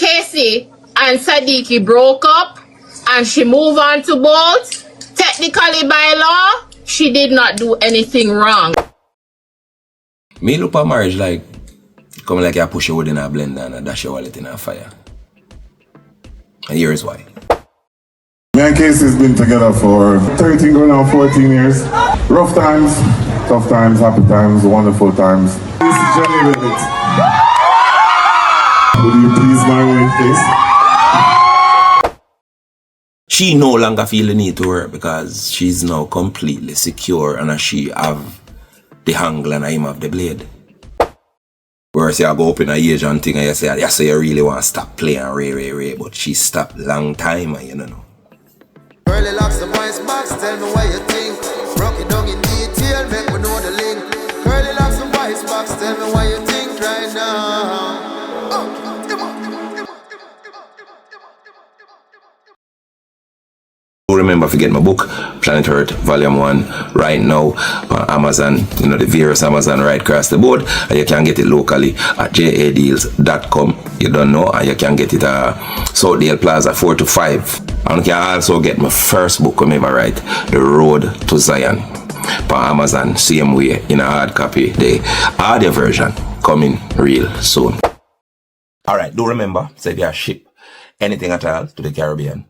Casey and Stichie broke up and she moved on to Bolt, technically by law, she did not do anything wrong. Me look at marriage like, come like you push your wood in a blender and dash your wallet in a fire. And here's why. Me and Casey's been together for 13 going on 14 years. Rough times, tough times, happy times, wonderful times. This is Jenny with it. Will you please marry me, please? She no longer feel the need to work because she's now completely secure and she have the angle and him have the blade. Whereas you go up in a Asian thing and you say you really want to stop playing Ray, but she stopped long time and you don't know. Early locks the voice box, tell me what you think. Broke it down in detail, make me know the link. Early locks the voice box, tell me what you think right now. Remember to get my book, Planet Earth Volume 1, right now on Amazon, the various Amazon right across the board, and you can get it locally at jadeals.com. You don't know, and you can get it at Southdale Plaza 4 to 5. And you can also get my first book, remember right, The Road to Zion, on Amazon, same way in a hard copy. The audio version coming real soon. Alright, do remember, say if you ship anything at all to the Caribbean,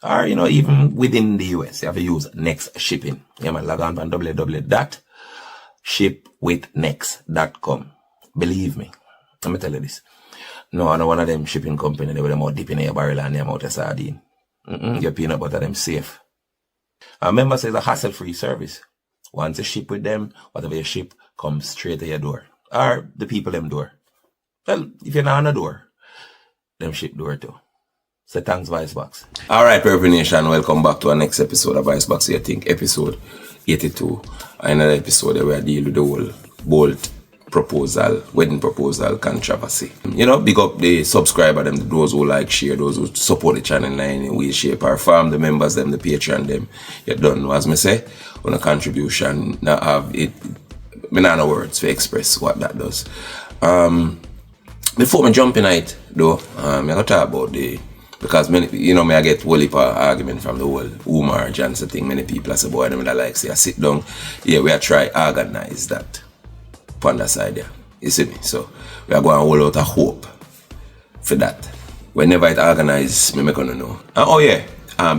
or even within the US, you have to use Next Shipping. You might log on www.shipwithnext.com. Believe me, let me tell you this. No, I know one of them shipping company, they were more deep in your barrel and them out of sardine. Your peanut butter, them safe. And remember, it's a hassle-free service. Once you ship with them, whatever you ship comes straight to your door. Or the people them door. Well, if you're not on the door, them ship door too. So thanks, VYBZ. Alright, Purple Nation, welcome back to our next episode of VYBZ. I think episode 82. Another episode where I deal with the whole Bolt proposal, wedding proposal controversy. Big up the subscriber, them, those who like, share, those who support the channel in any way, shape, or form, the members, them, the Patreon, them. You don't know, as me say, on a contribution, now have it, me not know words to express what that does. Before me jump in it, though, I'm going to talk about because many, me I get whole heap of argument from the whole Umar Johnson thing. Many people say, boy, them that like say, I sit down, yeah, we are try organize that on the side there. You see me? So we are going to hold out a hope for that. Whenever it organized, me gonna know. And oh yeah,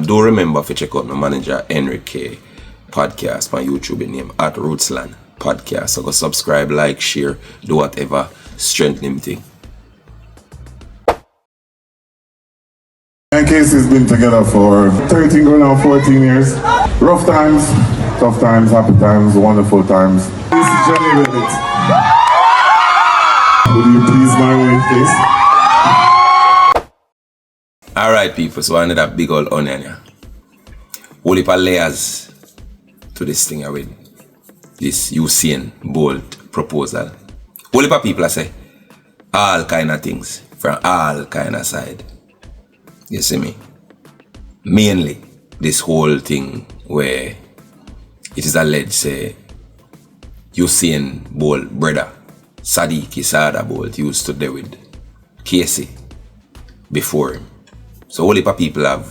do remember to check out my manager Henry K podcast on YouTube name at Rootsland Podcast. So go subscribe, like, share, do whatever, strengthen him thing. Me and Casey's been together for 13 going on 14 years. Rough times, tough times, happy times, wonderful times. This is Jenny with it. Will you please marry me, please? Alright people, so I ended up big old onion here. Whole heap of layers to this thing with this Usain Bolt proposal. Whole heap of people say all kind of things from all kind of side. You see me? Mainly this whole thing where it is alleged say Usain Bolt brother Stichie Bolt used to deal with Casey before him. So whole heap of people have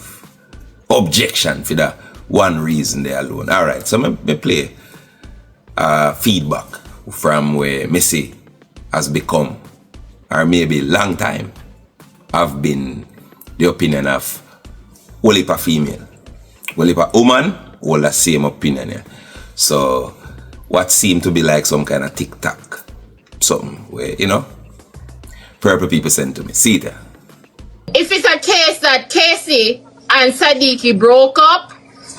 objection for that one reason they alone. Alright, so me play feedback from where Messi has become, or maybe long time, have been the opinion of whole heap of female. Whole heap of woman, all the same opinion here. So what seemed to be like some kind of TikTok, something where, purple people send to me. See there. If it's a case that Casey and Stichie broke up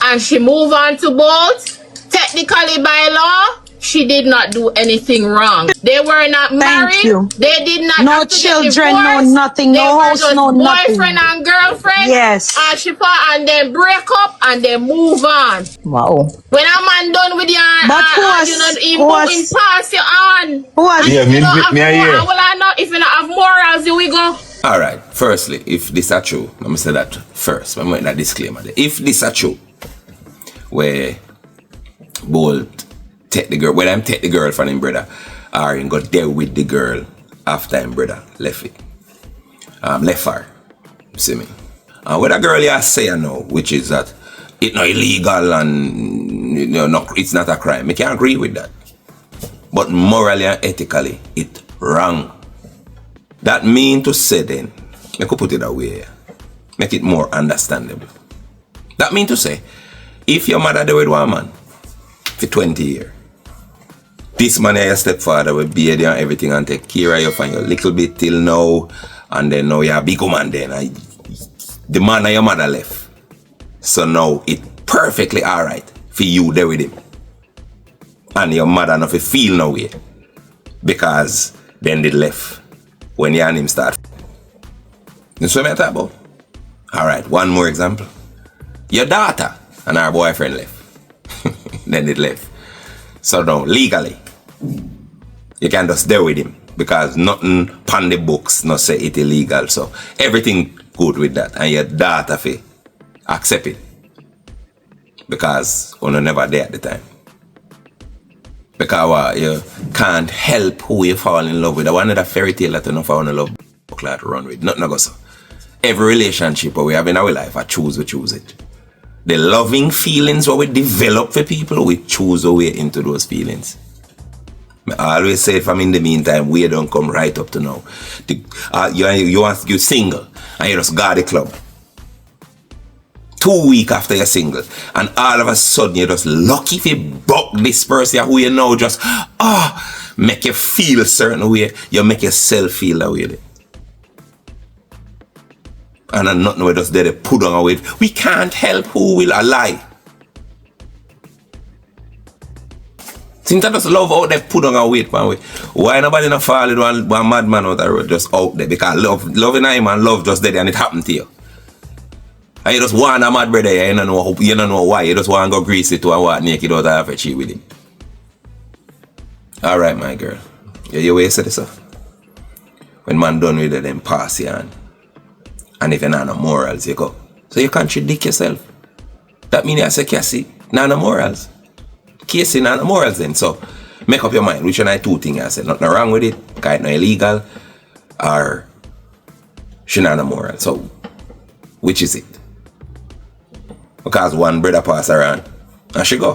and she moved on to Bolt, technically by law, she did not do anything wrong. They were not married. Thank you. They did not no have to children, get no divorced. nothing, no house, no nothing. Boyfriend and girlfriend. Yes. And she fought and then break up and then move on. Wow. When a man done with you, But who was moving past you on. Who was? Yeah, me here. Well, I know if you don't have morals, you will go. Alright, firstly, if this are true, let me say that first. I'm making that disclaimer there. If this are true, where Bolt take the girl, whether I'm take the girl from him brother, or him go there with the girl after him brother left it. left her. You see me? And what a girl you say now, which is that it's not illegal and it's not a crime. I can't agree with that. But morally and ethically, it's wrong. That mean to say then, I could put it away, make it more understandable. That mean to say, if your mother do with one man for 20 years, this man your stepfather will be there and everything and take care of you from your little bit till now, and then now you're a big woman then. The man and your mother left. So now it's perfectly alright for you there with him. And your mother not feel no way. Because then they left when you and him start. You see what I'm talking about? Alright, one more example. Your daughter and her boyfriend left. Then they left. So now, legally, you can just stay with him. Because nothing on the books not say it illegal. So everything good with that. And your daughter fi accept it. Because you're never there at the time. Because you can't help who you fall in love with. I wanted a fairy tale that you don't fall in love to run with. Nothing go so. Every relationship we have in our life, we choose it. The loving feelings what we develop for people, we choose our way into those feelings. I always say, from in the meantime, we don't come right up to now. You're single and you just got the club. 2 weeks after you're single, and all of a sudden you're just lucky if you buck this person who you know just make you feel a certain way. You make yourself feel that way. And I'm not no just there to put on away. We can't help who will lie. Since I just love out there put on a weight, man. Why nobody not fall with one madman out the road just out there? Because loving him and love just there and it happened to you. And you just want a mad brother, you don't know why. You just want to go grease it to and walk naked out of a cheat with him. Alright, my girl. You wasted this stuff. When man done with it, then pass you on. And if you're not no morals, you go. So you contradict yourself. That means you say, Cassie, not no morals. Casey, not no morals then. So make up your mind. Which one are two things I said? Nothing wrong with it. Because it's not illegal. Or she not no moral. So which is it? Because one brother pass around and she go.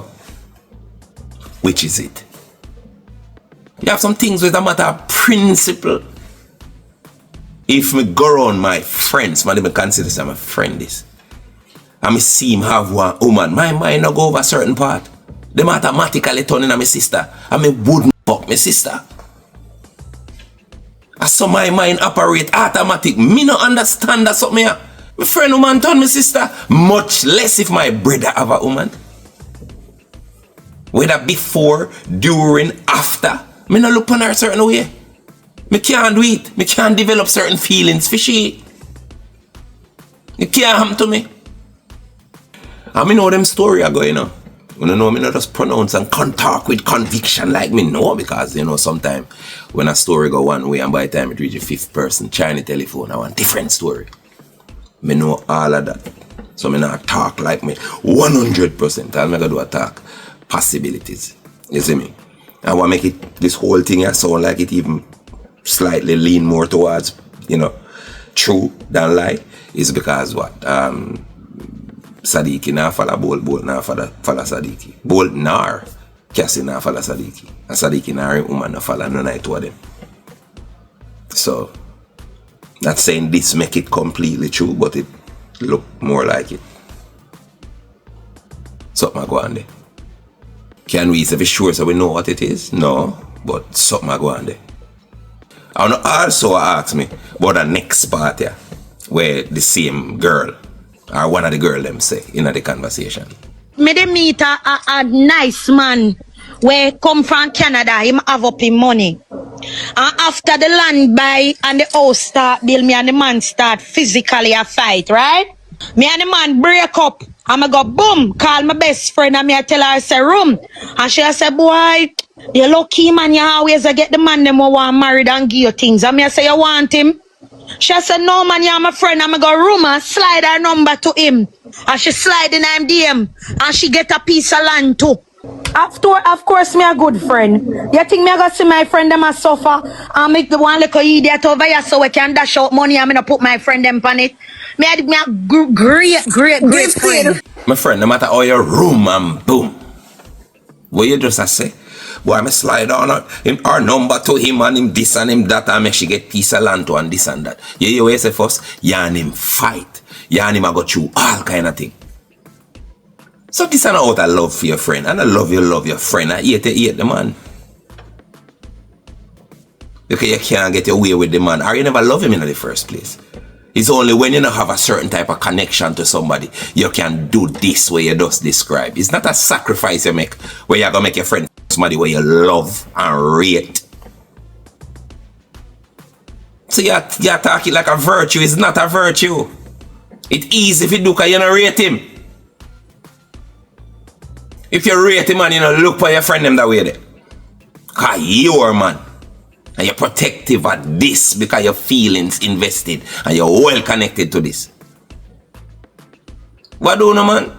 Which is it? You have some things with a matter of principle. If me go around my friends, man, they consider some my friend this. And me see him have one woman, my mind not go over a certain part. Them automatically turn into my sister. And me wouldn't fuck my sister. And so my mind operate automatic. Me no understand that something here. My friend woman turn my sister. Much less if my brother have a woman. Whether before, during, after. Me no look on her a certain way. Me can't do it. Me can't develop certain feelings for she. It can't happen to me. And me know them story I go, you know. You know, me not just pronounce and talk with conviction like me know, because, you know, sometimes when a story go one way and by the time it reach the fifth person, China telephone, I want different story. Me know all of that. So me not talk like me 100%. I'm gonna do a talk possibilities. You see me? I want to make it, this whole thing here sound like it even slightly lean more towards, you know, true than lie. Is because what? Sadiki na follow Bolt na follow Sadiki. Bolt nar Cassie na follow Sadiki. And Sadiki na woman na follow none of two of them. So, not saying this make it completely true, but it look more like it. Something I go on there. Can we say for sure so we know what it is? No, but something I go on there. And also ask me about the next part here, where the same girl or one of the girl them say in the conversation. Me dey meet a nice man where come from Canada. Him have up him money. And after the land buy and the house start build, me and the man start physically a fight, right? Me and the man break up. I'ma go boom, call my best friend and me I tell her I say room. And she say, boy, you lucky man, you always get the man them who want married and give you things. And me I say, you want him? She said, no man, you're my friend. I'ma go room and slide her number to him. And she slide in her DM. And she get a piece of land too. Of course, me a good friend. You think me a go see my friend them a suffer and make the one little idiot over here so we can dash out money and me no put my friend them on it? Me a great friend. My friend, no matter how your room and boom. What you just a say? Boy, me slide on our number to him and him this and him that and make she get piece of land to and this and that. You hear what you say first? You and him fight. You and him a go through all kind of thing. So this is not out of love for your friend. And I love your friend. I hate the man. Because you can't get your way with the man. Or you never love him in the first place. It's only when you don't have a certain type of connection to somebody, you can do this way you just describe. It's not a sacrifice you make where you're going to make your friend somebody where you love and rate. So you're talking like a virtue. It's not a virtue. It's easy if you do because you don't rate him. If you rate him and you don't look for your friend them that way there. Because you're man. And you're protective of this because your feelings invested and you're well connected to this. What do you know, man?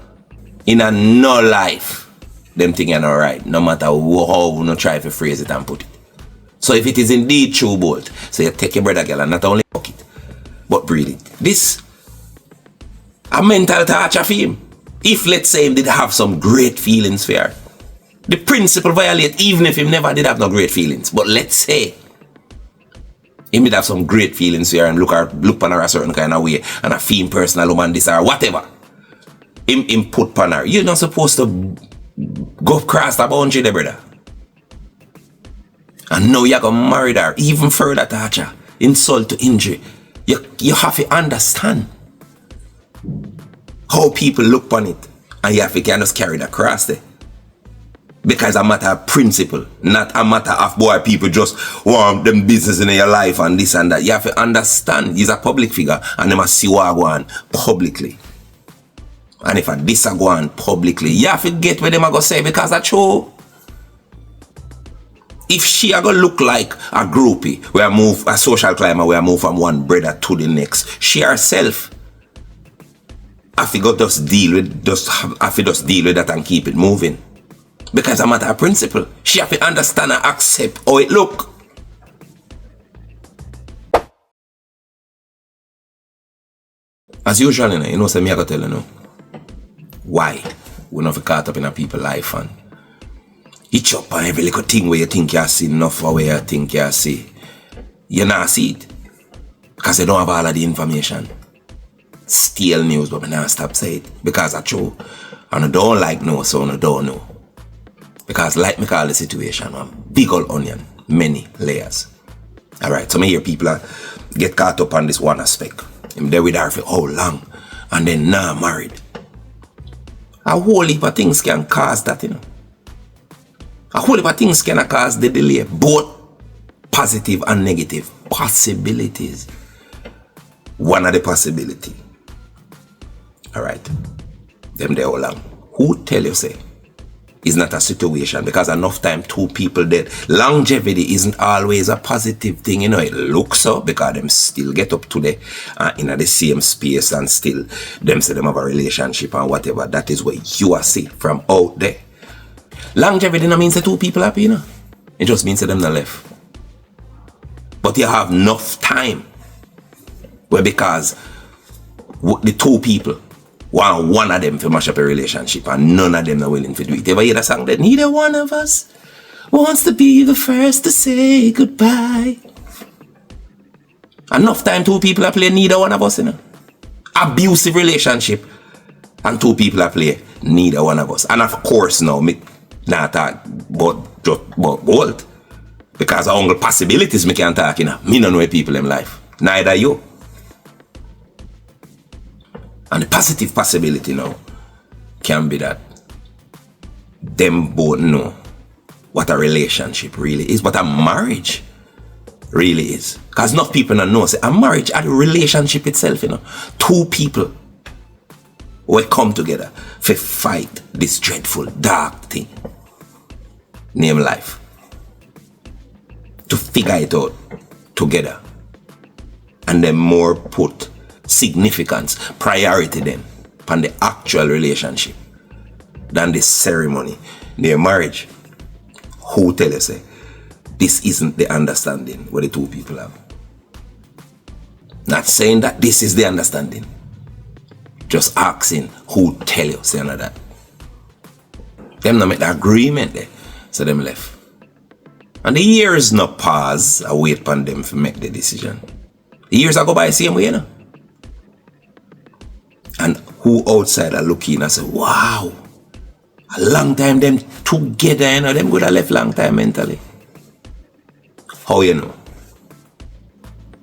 In a no life, them things are not right. No matter how you try to phrase it and put it. So if it is indeed true, Bolt, so you take your brother girl and not only fuck it, but breathe it. This a mental torture for him. If, let's say, him did have some great feelings for her, the principle violate even if him never did have no great feelings. But let's say him did have some great feelings for her and look on her a certain kind of way and a feel personal woman this or whatever. Him put on her. You're not supposed to go cross the boundary there, brother. And now you're gonna marry her, even further torture, insult to injury. You have to understand how people look on it, and you have to just carry the cross there. Because a matter of principle, not a matter of boy people just want them business in your life and this and that. You have to understand he's a public figure and they must see what go on publicly. And if a this go on publicly, you have to get where them are going to say because that's true. If she are going to look like a groupie, where move a social climber, where move from one brother to the next, she herself have to just deal with that and keep it moving. Because a matter of principle, she have to understand and accept how it look. As usual, you know, so me I go tell you, why we not caught up in a people's life and each up on every little thing where you think you see enough or where you think you see. You not see it. Because you don't have all of the information. Steal news, but I not stop saying it. Because that's true. And I don't like no, so I don't know. Because like me call the situation, big old onion, many layers. Alright, so me hear people get caught up on this one aspect. I'm there with her for how long, and then now married. A whole heap of things can cause that, you know. A whole heap of things can cause the delay, both positive and negative possibilities. One of the possibility. Alright, them there how long. Who tell you say? Is not a situation because enough time two people dead. Longevity isn't always a positive thing, you know. It looks so because them still get up today in the same space and still them say them have a relationship and whatever. That is what you are see from out there. Longevity no means that two people happy, you know. It just means that them not left. But you have enough time where because the two people want one of them to mash up a relationship and none of them are willing to do it. Ever hear that song that neither one of us wants to be the first to say goodbye? Enough time two people are playing neither one of us, you know. Abusive relationship and two people are playing neither one of us. And of course now, me not talk about Bolt. Because of all possibilities me can talk, you know. Me don't know people in life. Neither you. And the positive possibility now can be that them both know what a relationship really is, what a marriage really is. Because enough people don't know, say a marriage and a relationship itself, you know. Two people will come together to fight this dreadful, dark thing named life. To figure it out together. And then more put significance, priority then, upon the actual relationship than the ceremony, near marriage. Who tell you say this isn't the understanding what the two people have? Not saying that this is the understanding. Just asking who tell you say another that. Them not make the agreement there. So them left. And the years no pause, I wait upon them to make the decision. The years I go by the same way, you know. And who outside are looking and say, wow, a long time them together, you know, them could have left long time mentally. How you know?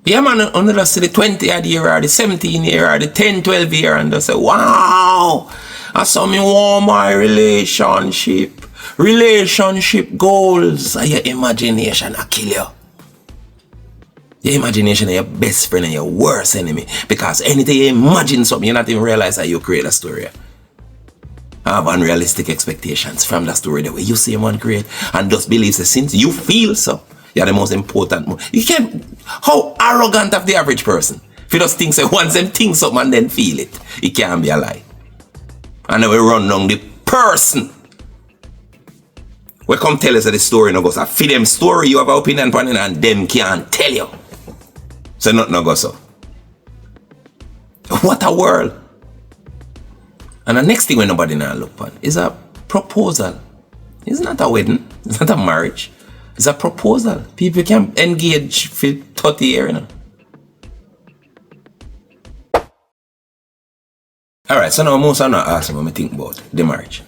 Yeah, man, under the 20th year or the 17 year or the 10, 12 year and they say, wow, I saw me want my relationship goals. And your imagination will kill you. Your imagination is your best friend and your worst enemy. Because anything you imagine something, you not even realize that you create a story. I have unrealistic expectations from the story the way you see one create and just believe that since you feel so, you're the most important. You can't, how arrogant of the average person. If you just think so, once them think something and then feel it, it can't be a lie. And then we run down the person. We come tell us that the story no goes. I feed them story, you have an opinion on it and them can't tell you. So nothing no go so. What a world. And the next thing when nobody now look on is a proposal. It's not a wedding. It's not a marriage. It's a proposal. People can engage for 30 years, you know. Alright, so now most are not asking what I think about the marriage.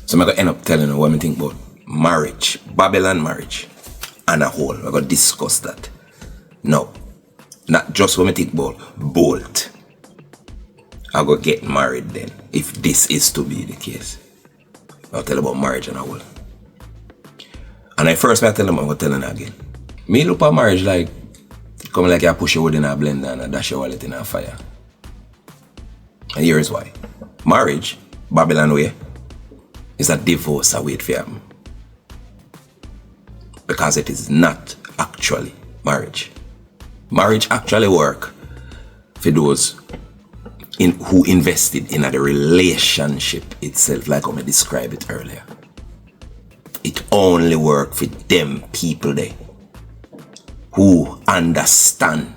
So I'm going to end up telling you what I think about marriage, Babylon marriage, and a whole. We're going to discuss that. No, not just what I think about Bolt. I'm going to get married then, if this is to be the case. I'll tell you about marriage and a whole. And I first I tell them, I'm going to tell them again. Me look at marriage like, come like you push your wood in a blender and dash your wallet in a fire. And here is why. Marriage, Babylon way, is a divorce away for them. Because it is not actually marriage. Marriage actually work for those who invested in the relationship itself, like I described it earlier. It only work for them people there who understand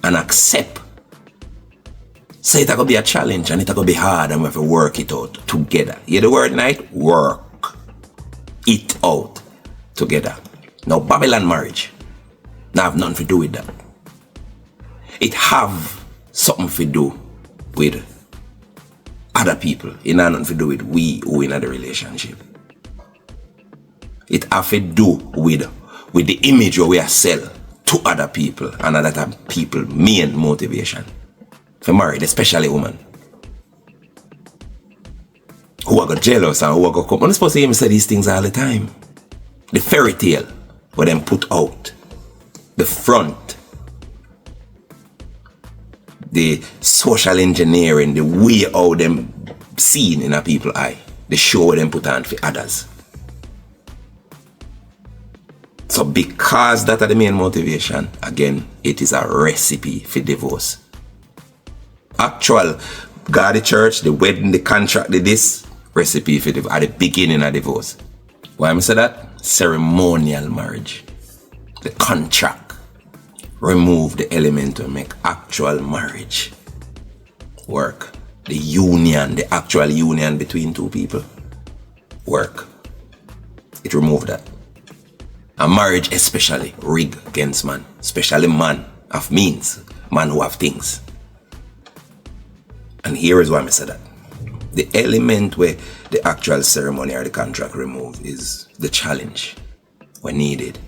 and accept. So it's going to be a challenge and it's going to be hard and we have to work it out together. You hear the word night? Work it out together. Now Babylon marriage, now have nothing to do with that. It have something to do with other people. It have nothing to do with we who in the relationship. It have to do with the image we are sell to other people and other people main motivation. For married, especially women who are got jealous and who are got come. I'm not supposed to even say these things all the time. The fairy tale where them put out, the front, the social engineering, the way how them seen in a people's eye, the show where them put on for others. So because that are the main motivation, again, it is a recipe for divorce. Actual God, the church, the wedding, the contract, this recipe for divorce, at the beginning of divorce. Why am I say that? Ceremonial marriage. The contract. Remove the element to make actual marriage work. The union, the actual union between two people work. It removed that. A marriage especially rig against man. Especially man of means. Man who have things. And here is why I said that. The element where the actual ceremony or the contract removed is the challenge when needed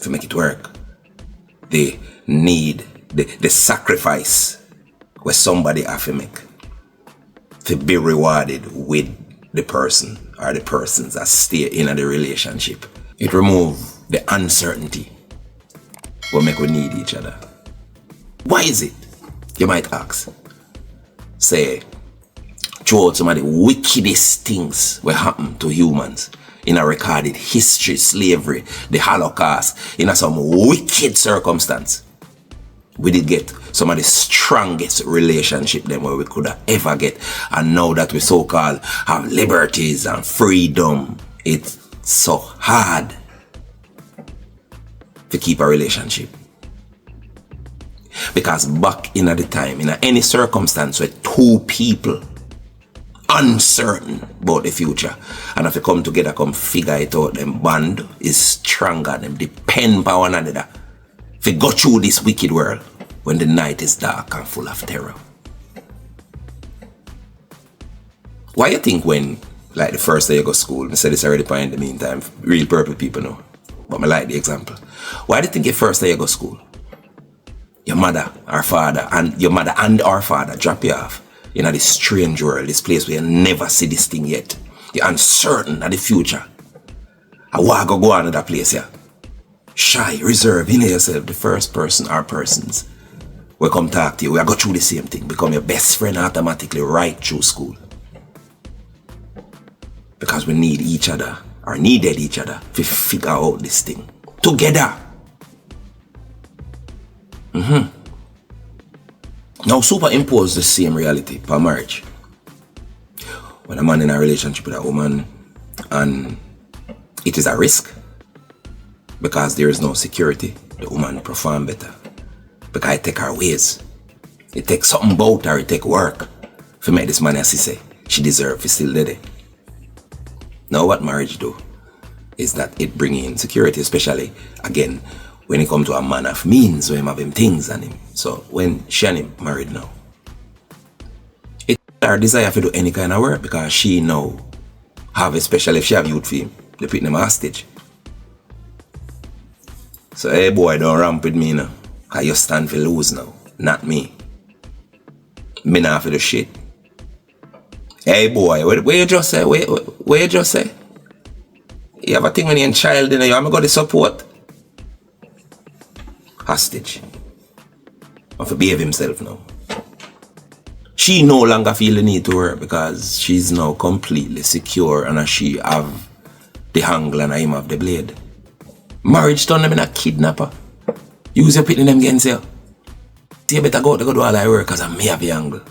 to make it work. The need, the sacrifice where somebody have to make to be rewarded with the person or the persons that stay in the relationship. It removes the uncertainty what make we need each other. Why is it? You might ask. Say, throughout some of the wickedest things what happen to humans in a recorded history, slavery, the Holocaust, in some wicked circumstance. We did get some of the strongest relationship them where we could have ever get. And now that we so-called have liberties and freedom, it's so hard to keep a relationship. Because back in at the time, in any circumstance where two people uncertain about the future, and if they come together, come figure it out, them bond is stronger, them depend on one another. If you go through this wicked world when the night is dark and full of terror. Why you think when, like the first day you go to school, I said this already in the meantime, real purple people know, but I like the example. Why do you think your first day you go to school, your mother or father, and your mother and our father drop you off in this strange world, this place where you never see this thing yet. You're uncertain of the future. I want to go another place here. Shy, reserve, in yourself, the first person or persons will come talk to you. We go through the same thing, become your best friend automatically right through school. Because we need each other, or needed each other, to figure out this thing together. Now superimpose the same reality for marriage. When a man in a relationship with a woman and it is a risk because there is no security, the woman perform better. Because it take her ways. It takes something about her, it take work to make this man as he say, she deserve to still there. Now what marriage do is that it bring in security, especially again when it come to a man of means, when him have him things on him. So when she and him married now, it's her desire to do any kind of work because she now have, especially if she have youth for him, they put him hostage. So hey boy, don't ramp with me now, cause you stand for lose now, not me. Me not for the shit. Hey boy, what you just say? What you just say? You have a thing when you're a child, you know, I'm going to support. Hostage. Have to behave himself now. She no longer feel the need to work because she's now completely secure and she have the angle and him have the blade. Marriage turn them in a kidnapper. Use your pitting them against you. So you better go to do all that work because I may have the angle.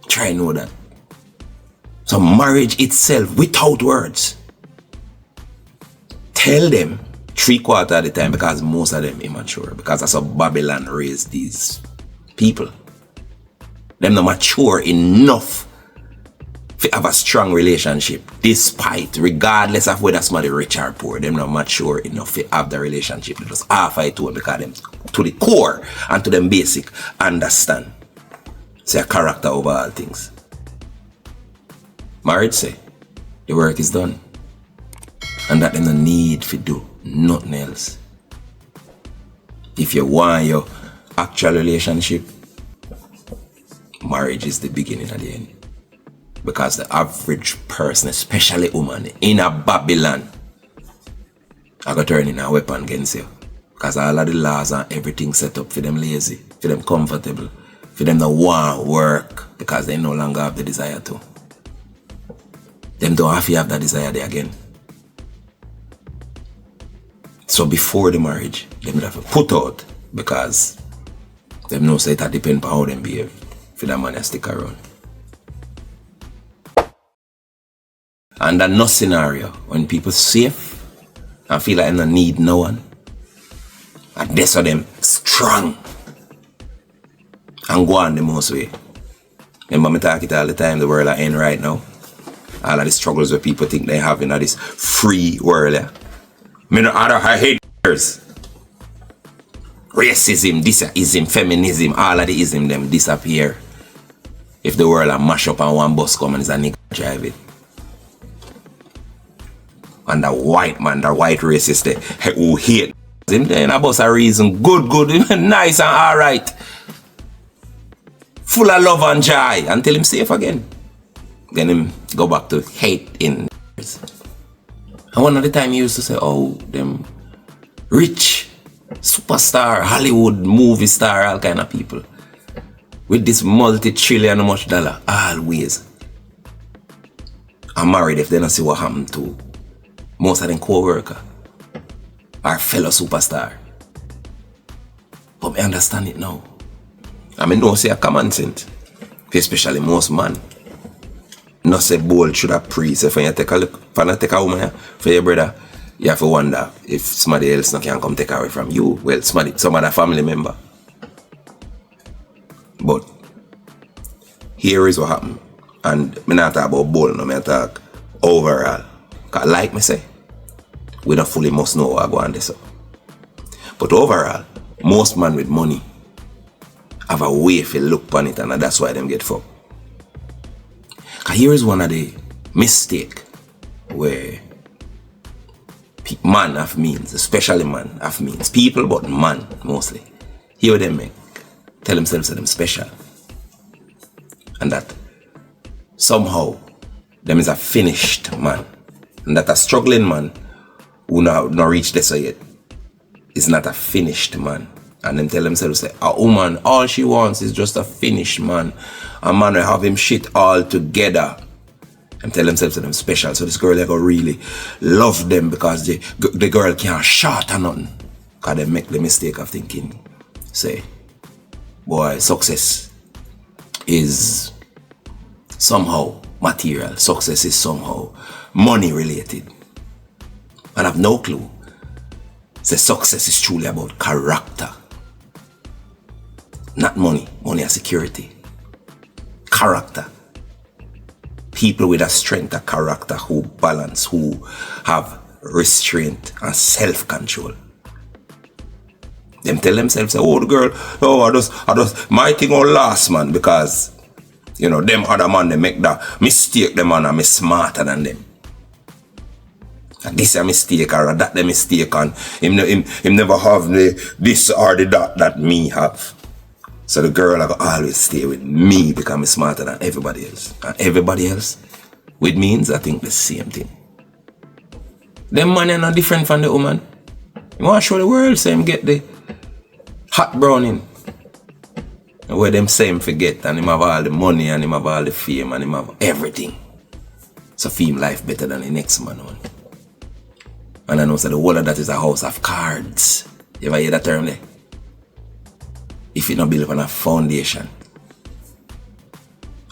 Try know that. So marriage itself without words. Tell them 3/4 of the time because most of them immature. Because that's how Babylon raised these people. Them not mature enough to have a strong relationship. Despite, regardless of whether somebody rich or poor, them not mature enough to have the relationship. They just half I to them because them to the core and to them basic understand. Say a character over all things. Marriage say the work is done. And that them no need to do nothing else. If you want your actual relationship, marriage is the beginning of the end. Because the average person, especially woman, in a Babylon, are going to turn in a weapon against you. Because all of the laws and everything set up for them lazy, for them comfortable, for them not want to work because they no longer have the desire to. Them don't have to have that desire there again. So before the marriage, them have to put out because them know say that depend on how them behave for that man to stick around. And that no scenario when people safe and feel like they don't need no one. And that's how them strong and go on the most way. Remember me talk it all the time, the world are in right now. All of the struggles that people think they have in this free world. Yeah? I hate racism, this-ism, feminism, all of the ism them disappear. If the world are mash up and one bus come and is a nigga drive it. And the white man, the white racist they, who hate him, then a bus a reason good, nice and alright. Full of love and joy until him safe again. Then him go back to hate in. And one of the time he used to say, oh, them rich, superstar, Hollywood movie star, all kind of people. With this multi-trillion much dollar, always. I'm married if they don't see what happened to most of them co-worker or fellow superstar. But But I understand it now. I mean, don't say a common sense. Especially most man. Not say Bolt should have pre. So if you take a woman for your brother, you have to wonder if somebody else can come take her away from you. Well, some other family member. But here is what happened. And I not talk about Bolt, no, I talk overall. Because like me say, we don't fully must know what go on this. But overall, most men with money have a way to look upon it, and that's why them get fucked. Because here is one of the mistake where man have means, especially man have means. People, but man mostly. Here them make. Tell themselves that them special. And that somehow them is a finished man. And that a struggling man who not reach this yet is not a finished man. And them tell themselves that a woman, all she wants is just a finished man. A man will have him shit all together. And tell themselves that them special. So this girl they go really love them because the girl can't short or nothing. Because they make the mistake of thinking, say, boy, success is somehow material. Success is somehow money related. And I have no clue. Say success is truly about character. Not money. Money and security. Character. People with a strength of character who balance, who have restraint and self-control. Them tell themselves, oh, the girl, oh, I just, my thing all last, man, because, you know, them other man, they make that mistake, them man, I'm smarter than them. And this a mistake or that the mistake, and him never have the this or the that me have. So the girl I go always stay with me because I'm smarter than everybody else. And everybody else, with means I think the same thing. Them man are not different from the woman. You want to show the world, so him get the hot browning. Where them same forget, and him have all the money, and him have all the fame, and him have everything. So feel life better than the next man one. And I know so the whole of that is a house of cards. You ever hear that term there? If you not build on a foundation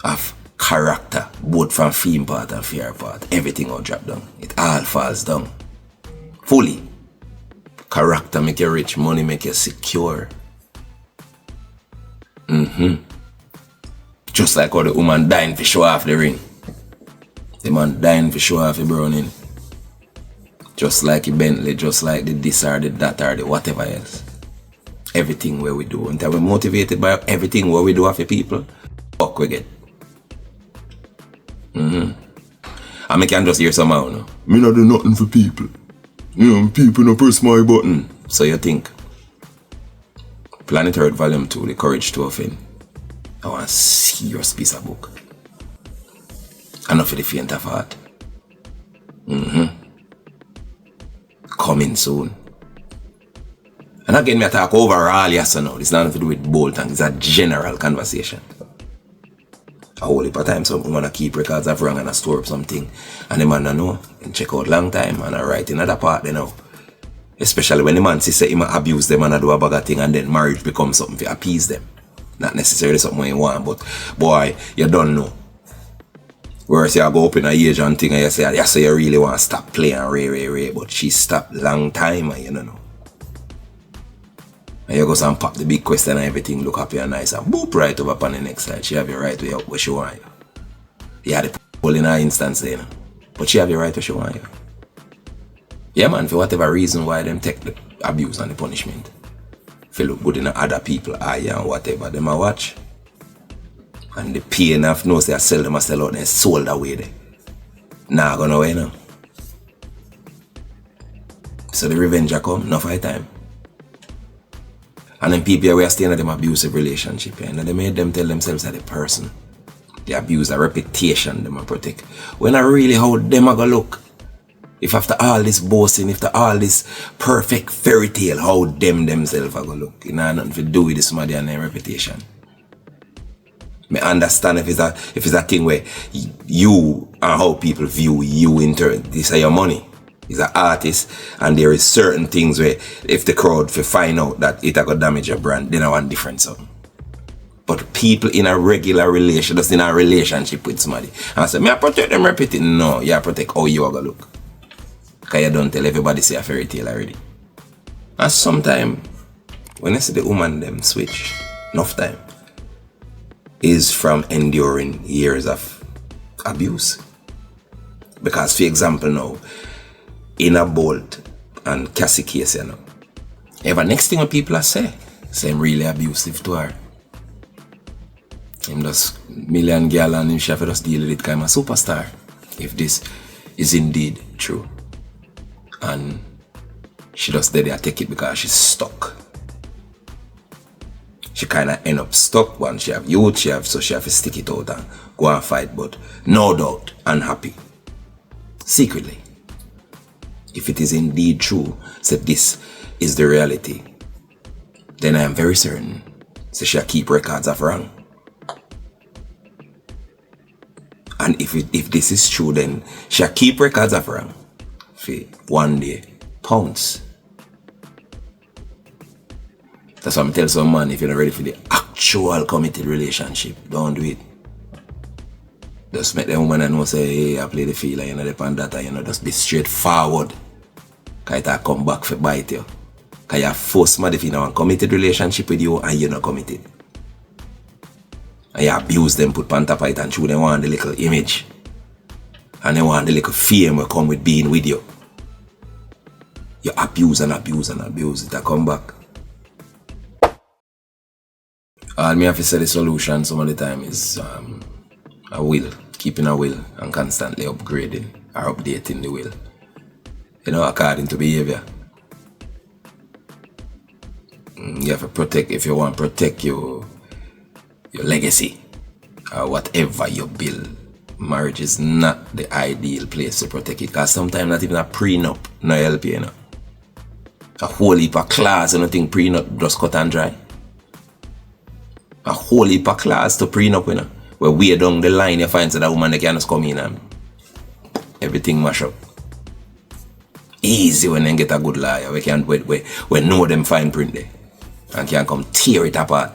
of character, both from fame part and fear part, everything will drop down. It all falls down. Fully. Character make you rich, money make you secure. Just like how the woman dying to show off the ring. The man dying to show off the browning. Just like the Bentley, just like the this or the that or the whatever else. Everything where we do. Until we're motivated by everything where we do for people, fuck we get. And I can just hear somehow, no? Me not do nothing for people. You know, people no press my button. So you think, Planet Earth Volume 2, The Courage to Offend. I want a serious piece of book. Enough for the faint of heart. Coming soon. And again, me talk overall, yes or no. It's nothing to do with Bolt, and it's a general conversation. A whole heap of time, some woman keep records of wrong and I store up something. And the man don't know, and check out long time, and I write in another part, you know. Especially when the man say he abuse them and I do a bag of thing, and then marriage becomes something to appease them. Not necessarily something you want, but boy, you don't know. Whereas you go up in a age and thing, and you say you really want to stop playing Ray, but she stopped long time, and you don't know. And you go and pop the big question and everything look happy and nice and boop right over upon the next side. She have your right way up where she want you. You had the people in her instance there, you know? But she have your right where she want you. Yeah man, for whatever reason why them take the abuse and the punishment. If you look good in other people eye and whatever, them a watch. And the pain of knows they sell them a sell out and sold away there. Nah gonna away now. So the revenge a come, no fight time. And then people are staying in them abusive relationship, and they made them tell themselves that the person, they abuse a reputation them a protect. When I really how them a go look. If after all this boasting, after all this perfect fairy tale, how them themselves are go look. You know, nothing to do with this somebody and their reputation. I understand if it's a thing where you and how people view you in turn. This is your money. He's an artist, and there is certain things where if the crowd find out that it could damage your brand, then I want different something. But people in a regular relation, just in a relationship with somebody, and I say, me I protect them repeating. No, you protect how you are gonna look. Because you don't tell everybody say a fairy tale already. And sometimes, when I see the woman them switch, enough time, is from enduring years of abuse. Because for example now, in a Bolt and Cassie case, you know, ever next thing what people are say him really abusive to her. Him just million girl and him she have to just deal with it kind of superstar. If this is indeed true. And she just did there take it because she's stuck. She kind of end up stuck when she have youth, so she have to stick it out and go and fight, but no doubt unhappy. Secretly. If it is indeed true, say this is the reality, then I am very certain say she'll keep records of wrong. And if this is true, then she'll keep records of wrong. For one day, pounce. That's why I'm telling some man, if you're not ready for the actual committed relationship, don't do it. Just make the woman know say, hey, I play the field, you know, depend that, you know, just be straightforward. Because it'll come back for bite you. Because you force somebody to have a committed relationship with you and you're not committed. And you abuse them, put on top of it and show them want the little image. And they want the little fame will come with being with you. You abuse and abuse and abuse, it'll come back. All me have to say the solution some of the time is a will, keeping a will and constantly upgrading or updating the will. You know, according to behavior. You have to protect, if you want to protect your legacy or whatever you build. Marriage is not the ideal place to protect it, because sometimes not even a prenup no help you, you know. A whole heap of clause, you know, think prenup just cut and dry. A whole heap of clause to prenup, you know, where way down the line you find that woman that can just come in and everything mash up. Easy when they get a good lawyer, we know them fine print there and can come tear it apart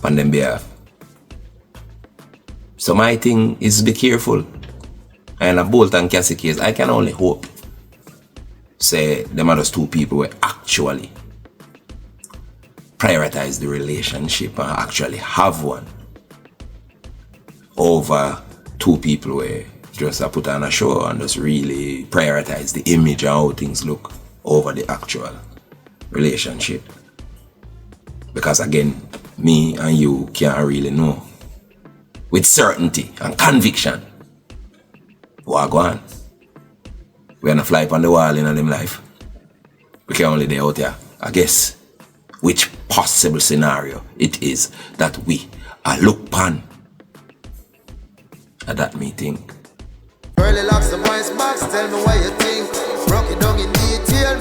on them behalf. So my thing is be careful. And a Bolt and Cassie case, I can only hope say them are just two people who actually prioritize the relationship and actually have one over two people where just put on a show and just really prioritize the image and how things look over the actual relationship. Because again, me and you can't really know with certainty and conviction what go on. We're gonna fly up on the wall in them life. We can only day out here. I guess which possible scenario it is that we are look upon at that meeting. Early locks the voice box, tell me what you think. Rock it down in detail,